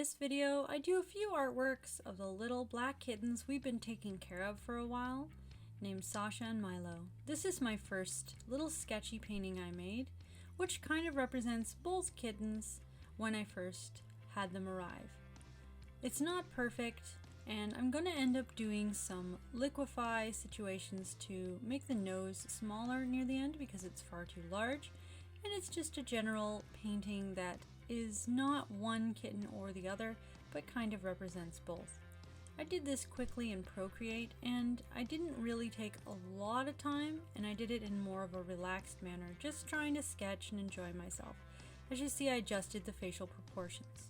this video, I do a few artworks of the little black kittens we've been taking care of for a while, named Sasha and Milo. This is my first little sketchy painting I made, which kind of represents both kittens when I first had them arrive. It's not perfect, and I'm going to end up doing some liquefy situations to make the nose smaller near the end because it's far too large, and it's just a general painting that is not one kitten or the other, but kind of represents both. I did this quickly in Procreate, and I didn't really take a lot of time, and I did it in more of a relaxed manner, just trying to sketch and enjoy myself. As you see, I adjusted the facial proportions.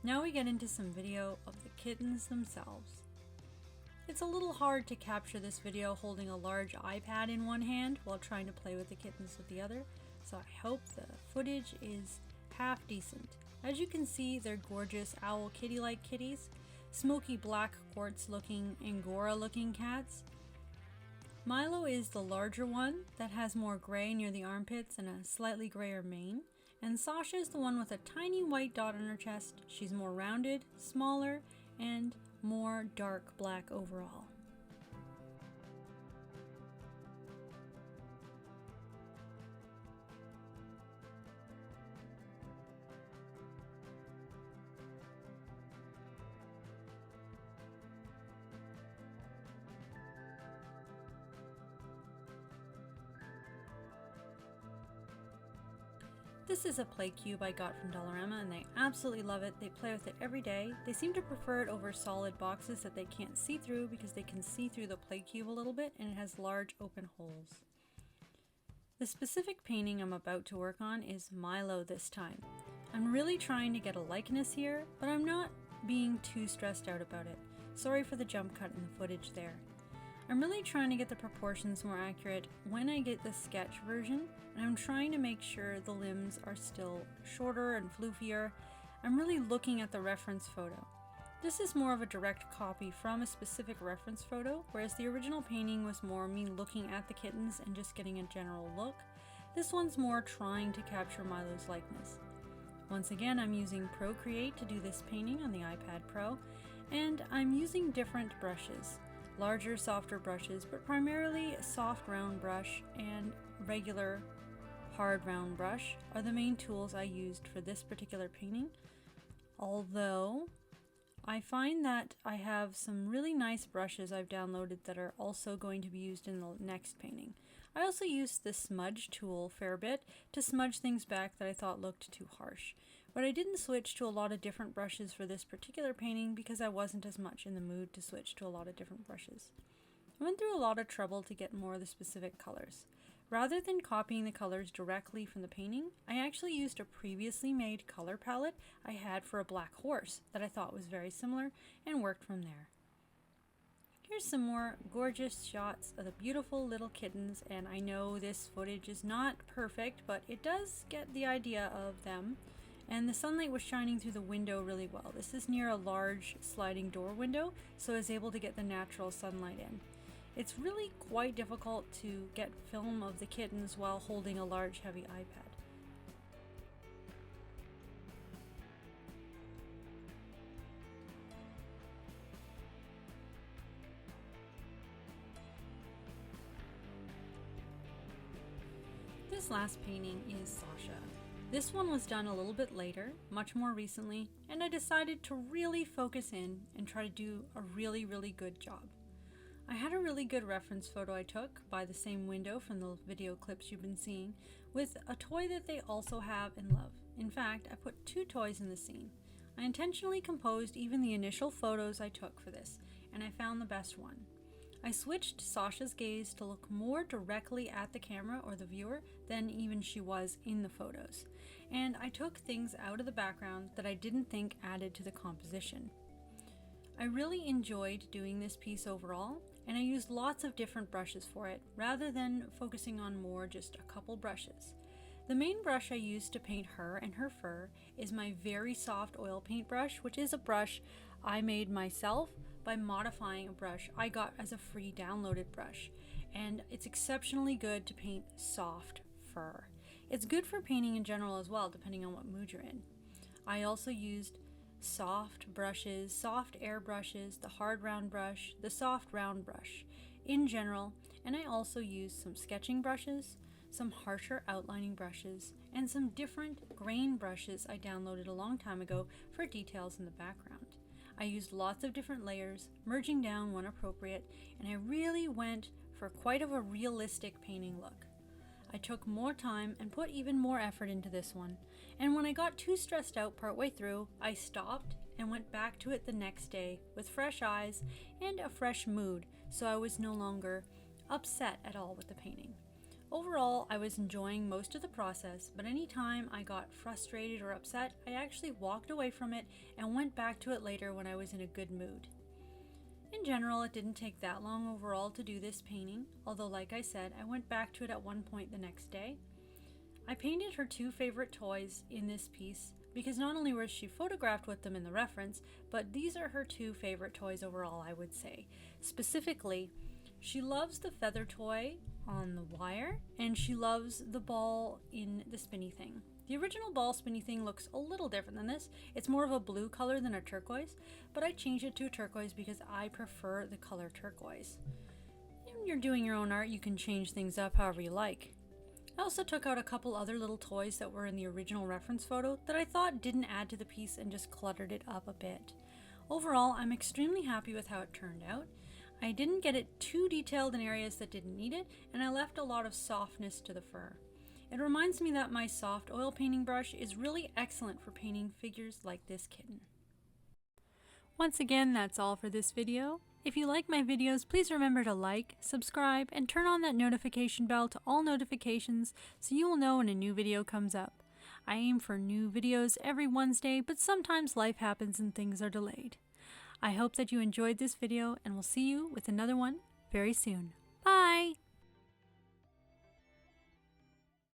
Now we get into some video of the kittens themselves. It's a little hard to capture this video holding a large iPad in one hand while trying to play with the kittens with the other, so I hope the footage is half decent. As you can see, they're gorgeous owl kitty-like kitties, smoky black quartz looking Angora looking cats. Milo is the larger one that has more gray near the armpits and a slightly grayer mane, and Sasha is the one with a tiny white dot on her chest. She's more rounded, smaller, and more dark black overall. This is a play cube I got from Dollarama, and they absolutely love it. They play with it every day. They seem to prefer it over solid boxes that they can't see through because they can see through the play cube a little bit, and it has large open holes. The specific painting I'm about to work on is Milo this time. I'm really trying to get a likeness here, but I'm not being too stressed out about it. Sorry for the jump cut in the footage there. I'm really trying to get the proportions more accurate when I get the sketch version, and I'm trying to make sure the limbs are still shorter and floofier. I'm really looking at the reference photo. This is more of a direct copy from a specific reference photo, whereas the original painting was more me looking at the kittens and just getting a general look. This one's more trying to capture Milo's likeness. Once again, I'm using Procreate to do this painting on the iPad Pro, and I'm using different brushes. Larger, softer brushes, but primarily soft round brush and regular hard round brush are the main tools I used for this particular painting. Although I find that I have some really nice brushes I've downloaded that are also going to be used in the next painting. I also used the smudge tool a fair bit to smudge things back that I thought looked too harsh. But I didn't switch to a lot of different brushes for this particular painting because I wasn't as much in the mood to switch to a lot of different brushes. I went through a lot of trouble to get more of the specific colors. Rather than copying the colors directly from the painting, I actually used a previously made color palette I had for a black horse that I thought was very similar and worked from there. Here's some more gorgeous shots of the beautiful little kittens, and I know this footage is not perfect, but it does get the idea of them. And the sunlight was shining through the window really well. This is near a large sliding door window, so I was able to get the natural sunlight in. It's really quite difficult to get film of the kittens while holding a large heavy iPad. This last painting is Sasha. This one was done a little bit later, much more recently, and I decided to really focus in and try to do a really good job. I had a really good reference photo I took by the same window from the video clips you've been seeing, with a toy that they also have and love. In fact, I put 2 toys in the scene. I intentionally composed even the initial photos I took for this, and I found the best one. I switched Sasha's gaze to look more directly at the camera or the viewer than even she was in the photos. And I took things out of the background that I didn't think added to the composition. I really enjoyed doing this piece overall, and I used lots of different brushes for it, rather than focusing on more just a couple brushes. The main brush I used to paint her and her fur is my very soft oil paint brush, which is a brush I made myself by modifying a brush I got as a free downloaded brush, and it's exceptionally good to paint soft fur. It's good for painting in general as well, depending on what mood you're in. I also used soft brushes, soft air brushes, the hard round brush, the soft round brush in general, and I also used some sketching brushes, some harsher outlining brushes, and some different grain brushes I downloaded a long time ago for details in the background. I used lots of different layers, merging down when appropriate, and I really went for quite of a realistic painting look. I took more time and put even more effort into this one, and when I got too stressed out partway through, I stopped and went back to it the next day with fresh eyes and a fresh mood, so I was no longer upset at all with the painting. Overall, I was enjoying most of the process, but anytime I got frustrated or upset, I actually walked away from it and went back to it later when I was in a good mood. In general, it didn't take that long overall to do this painting, although like I said, I went back to it at one point the next day. I painted her two favorite toys in this piece because not only was she photographed with them in the reference, but these are her two favorite toys overall, I would say. Specifically, she loves the feather toy on the wire, and she loves the ball in the spinny thing. The original ball spinny thing looks a little different than this. It's more of a blue color than a turquoise, but I changed it to a turquoise because I prefer the color turquoise. When you're doing your own art, you can change things up however you like. I also took out a couple other little toys that were in the original reference photo that I thought didn't add to the piece and just cluttered it up a bit. Overall, I'm extremely happy with how it turned out. I didn't get it too detailed in areas that didn't need it, and I left a lot of softness to the fur. It reminds me that my soft oil painting brush is really excellent for painting figures like this kitten. Once again, that's all for this video. If you like my videos, please remember to like, subscribe, and turn on that notification bell to all notifications so you will know when a new video comes up. I aim for new videos every Wednesday, but sometimes life happens and things are delayed. I hope that you enjoyed this video, and we'll see you with another one very soon.